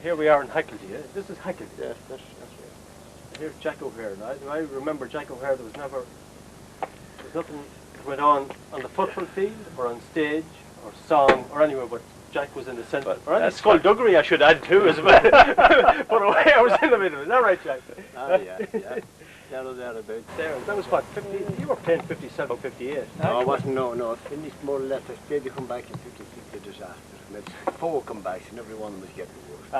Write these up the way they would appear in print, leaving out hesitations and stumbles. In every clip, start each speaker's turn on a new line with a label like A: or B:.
A: here we are in Heckledy, yeah? This is Heckledy.
B: Yes, that's right.
A: Here's Jack O'Hare. Now, I remember Jack O'Hare, there was nothing that went on the football field or on stage or song or anywhere, but Jack was in the centre. Or any skullduggery, I should add too, as well. But away, I was in the middle. Is that right, Jack?
B: Oh, yeah. Thereabouts.
A: There, that was what, 50, you were playing 57, 58.
B: No, I wasn't, no. I finished more or less. I stayed to come back in 56, a disaster. And it's 4 comebacks and every one was getting worse.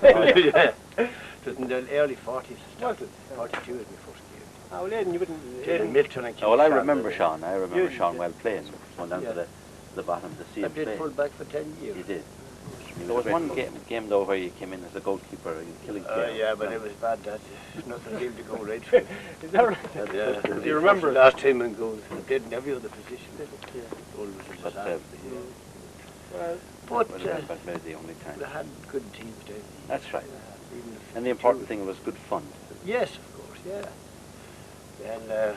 B: Yeah. It was in the early 40s. Started 42 was my first game.
A: Oh, well, Aidan, you wouldn't...
B: Played Milton and
C: well, I remember Sean. I remember Sean well playing. Going down to the bottom to see him play.
B: I played full back for 10 years.
C: You did. There was one game though where you came in as a goalkeeper and killing.
B: Yeah, but it was bad. That nothing seemed to go right for me.
A: Is that right?
B: Yeah.
A: Do you remember
B: last time in goals? I played in every other position.
A: Yeah.
B: Goal was a disaster.
C: But the only time.
B: We had good teams down.
C: That's right. And the important thing was good fun.
B: Yes, of course. Yeah. Then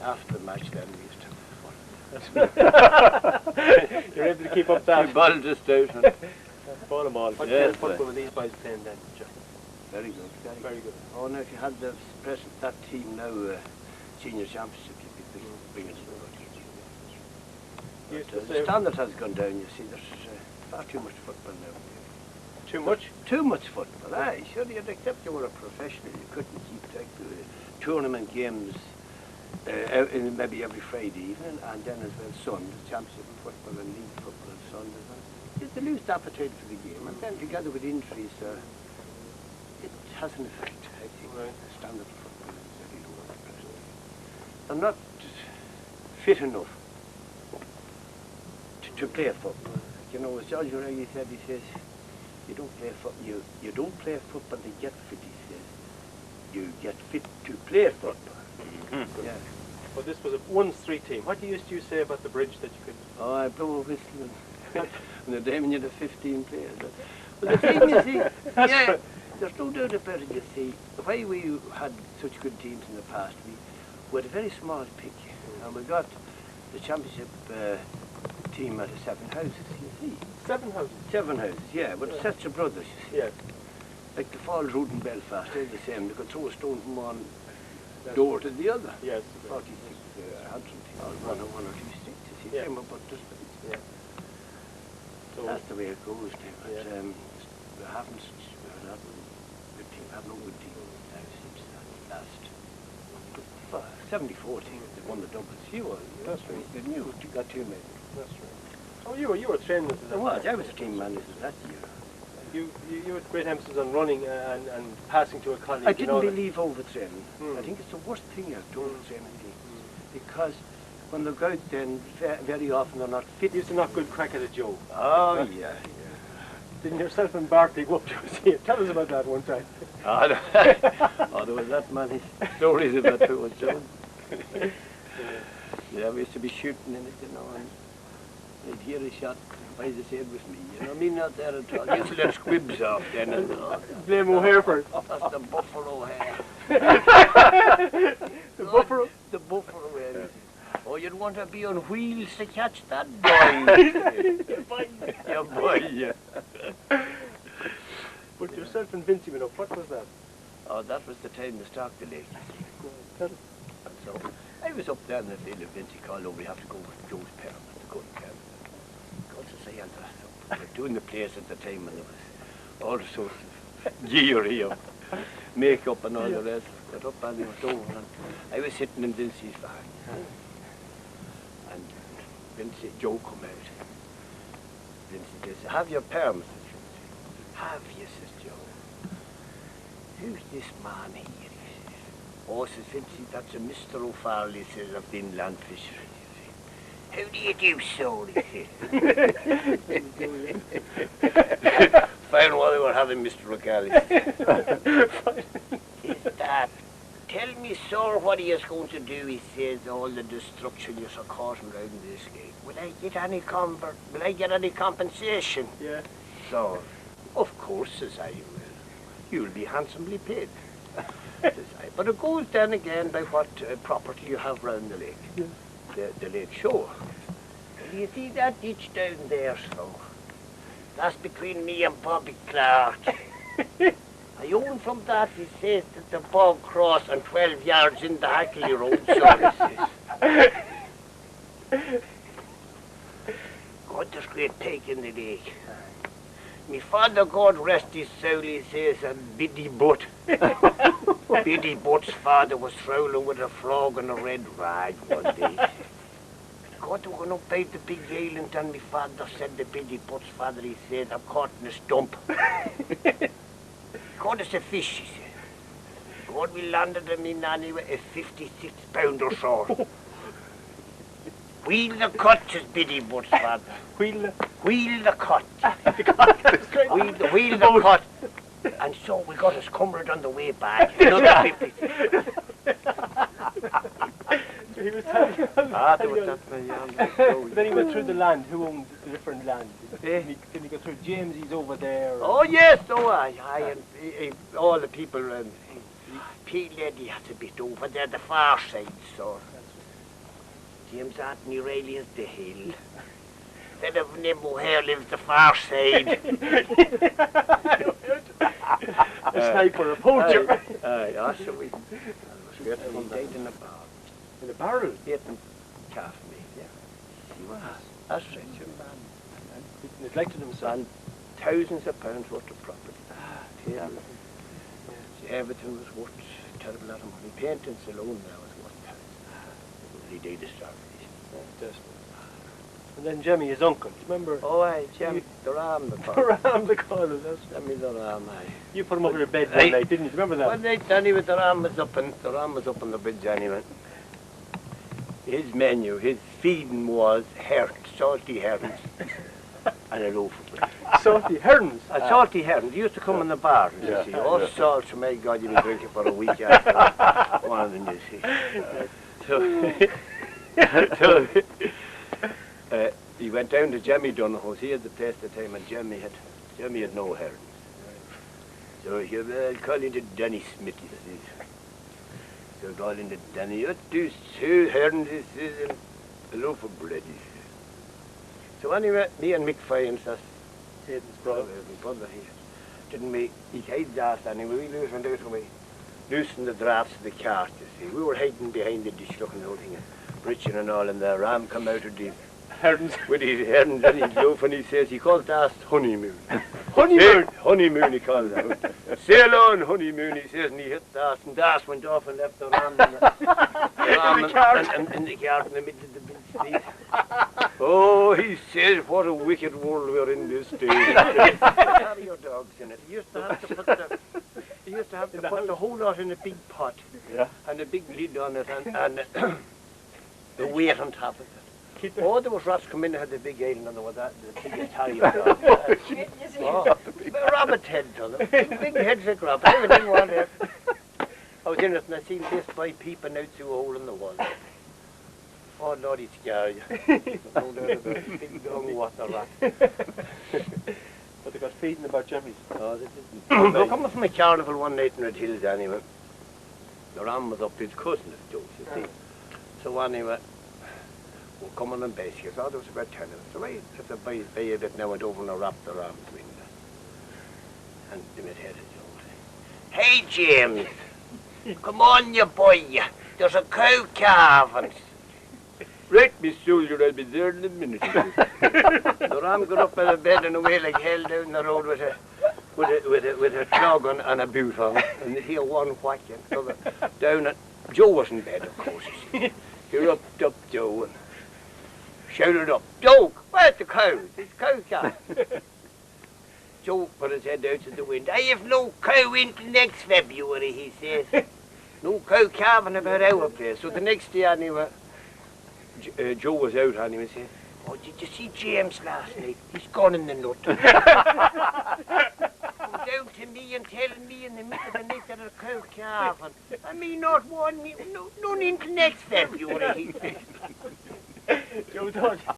B: after the match, then we used to have fun.
A: You're able to keep up that.
B: We balled just out.
A: Ball them all. What kind of football were these guys playing then, Jack?
B: Very good.
A: Very good.
B: Oh, no, if you had the that team now, senior championship, you'd be bringing it forward. The standard has gone down, you see. There's far too much football now.
A: Too much?
B: Too much football, aye. Sure, you'd accept you were a professional. You couldn't keep like the tournament games maybe every Friday evening, and then as well Sunday, championship football and league football and Sunday. They lose the appetite for the game, and then together with injuries, it has an effect. I think the standard of football is very low at present. They're not fit enough to play football. You know, as George O'Reilly said, he says, you don't play football. You don't play football to get fit. He says, you get fit to play football.
A: Mm-hmm. Yeah. Well, this was a 1-3 team. What used you say about the bridge that you could?
B: Oh, I blow a whistle and the damn you the 15 players. Well, the team, you see, yeah, there's no doubt about it. You see, why we had such good teams in the past, we had a very small pick, and we got the championship team out of 7 houses. You see,
A: 7 houses.
B: 7 houses, yeah, but sets of brothers. You see.
A: Yes.
B: Like the Falls Road in Belfast, they're the same. They could throw a stone from one door to the other.
A: Yes.
B: 46 Hudson, or one or 2 sticks. You see, same about this.
A: Yeah. So
B: that's the way it goes. But
A: yeah.
B: We haven't good team. We have no good team now since that last 74 team. They won the doubles.
A: That's right.
B: You got 2 men.
A: That's right. Oh, you were training with
B: I was a team manager that year.
A: You had great emphasis on running and passing to a colleague.
B: I didn't believe overtraining. I think it's the worst thing you do overtraining team. Because when they go out then, very often they're not fit.
A: You used to knock good crack at a Joe.
B: Oh, yeah.
A: Didn't yourself and Bartley go up to see it? Tell us about that one time.
B: Oh, there was that many stories about it was Joe. Yeah, we used to be shooting in it, you know, and they'd hear a shot. Why the same with me, you know, me not there at all. I used to let squibs off then and
A: blame O'Hare for it.
B: That's the buffalo hair.
A: The buffalo?
B: The buffalo hair. Oh, you'd want to be on wheels to catch that boy. Your boy, yeah.
A: But yourself and Vincy went up, what was that?
B: Oh, that was the time they stocked the lake. So, I was up there in the field of Vincy called over, we have to go with Joe's parents to go to camp. We were doing the place at the time, and there was all sorts of gear of makeup and all the rest. Got up and it was over, and I was sitting in Vincy's van. And Vincy, Joe come out. Vincy says, have your perms? Have you, says Joe. Who's this man here? He says. Oh, says Vincy, that's a Mr. O'Farrell, says, of the inland fishery. How do you do so? He says. Fine while they were having Mr. O'Galley. Is that? Tell me, sir, what he is going to do, he says, all the destruction you're causing around this gate. Will I get any compensation?
A: Yeah.
B: So, of course, says I, you'll be handsomely paid. Says I. But it goes then again by what property you have round the lake.
A: Yeah.
B: The lake shore. Do you see that ditch down there, so? That's between me and Bobby Clark. I own from that, he says, that the bog cross and 12 yards in the Hackley Road, so he says. God, there's great pig in the lake. Me father, God rest his soul, he says, and Biddy Butt. Biddy Butt's father was fowling with a frog and a red rag one day. God, they were going up by the big island, and me father said to Biddy Butt's father, he said, I'm caught in a stump. God, it's a fish, he said. God, we landed in me nanny with a 56-pounder sword. Wheel the cut, says Biddy Butt's father.
A: Wheel
B: the cut. Wheel the cut. And so we got us cumbered on the way back. Another 56.
A: He was telling you.
B: There was that many
A: Then he went through the land. Who owned the different land? Did he go through James's over there?
B: Oh yes, and all the people, Pete Lady had a bit over there, the far side, so. James Anthony Riley is the hill. Then of Nimbo Hare lives the far side.
A: A sniper, a poacher.
B: Also we died in a barrel.
A: In a barrel?
B: Eating calf meat, yeah. He was. That's right, your man.
A: He neglected himself.
B: And thousands of pounds worth of property.
A: Yeah.
B: Everything was worth a terrible lot of money. Paintings alone now was worth thousands. He died of starvation.
A: And then Jemmy, his uncle, remember?
B: Oh, aye, Jemmy, the ram, the corner.
A: The ram, the corner, that's
B: Jemmy, the ram, aye.
A: You put him over the bed one night, didn't you? Remember that?
B: One night, anyway, the ram was up on the bridge, anyway. His menu, his feeding was salty herons, and a loaf of bread.
A: Salty herons?
B: Salty herons. He used to come in the bar, you see. All salt, my God, you'd be drinking for a week after one of them, you see. So he went down to Jemmy Dunne's. He had the place at the time, and Jemmy had no herons. So he said, well, I'll call him to Danny Smith, he says. So call him to Danny, what do 2 herons, he says, and a loaf of bread, he says. So anyway, me and Mick Foynes, that's Aidan's brother here, didn't we, he hid that anyway, we went out when we loosened the drafts of the cart, you see. We were hiding behind the dish looking the whole thing, Richard and all, and the ram come out of the
A: herons.
B: With his herons and his loaf, and he says, he calls that honeymoon.
A: Honeymoon?
B: Honeymoon, he calls that. Sail on, honeymoon, he says, and he hit Das, and Das went off and left the ram in the cart in the middle of the big street. Oh, he says, what a wicked world we're in this day. Carry your dogs in it. He used to have to put the whole lot in a big pot, and a big lid on it, and the weight on top of it. Oh, there was rats come in and had the big island on the biggest harrier dog. Rabbit heads on them. Big heads like rabbit. Everything was there. I was in it and I seen this boy peeping out through a hole in the wall. Oh, Lord, he'd scare you. No doubt about it. Big dog water rat.
A: But they got feeding about Jemmy's.
B: Oh, they didn't. They were coming from a carnival one night in Red Hills anyway. The ram was up his cousin, you see. So anyway, we're coming on baskets. Oh, there was about 10 of us. So I had to buy a bit now and over and I wrapped the ram's wing. And they went headed over. Hey, James! Come on, you boy! There's a cow calving. Right, Miss Soldier, I'll be there in a minute. The ram got up out of bed and away like hell down the road with a clog on and a boot on, and here one whacking. So down it. Joe was in bed, of course. He wrapped up Joe and shouted up, Joe, where's the cow? It's cow calf. Joe put his head out to the window. I have no cow until next February, he says. No cow calving about our place. So the next day anyway, Joe was out and he was saying, oh, did you see James last night? He's gone in the nut.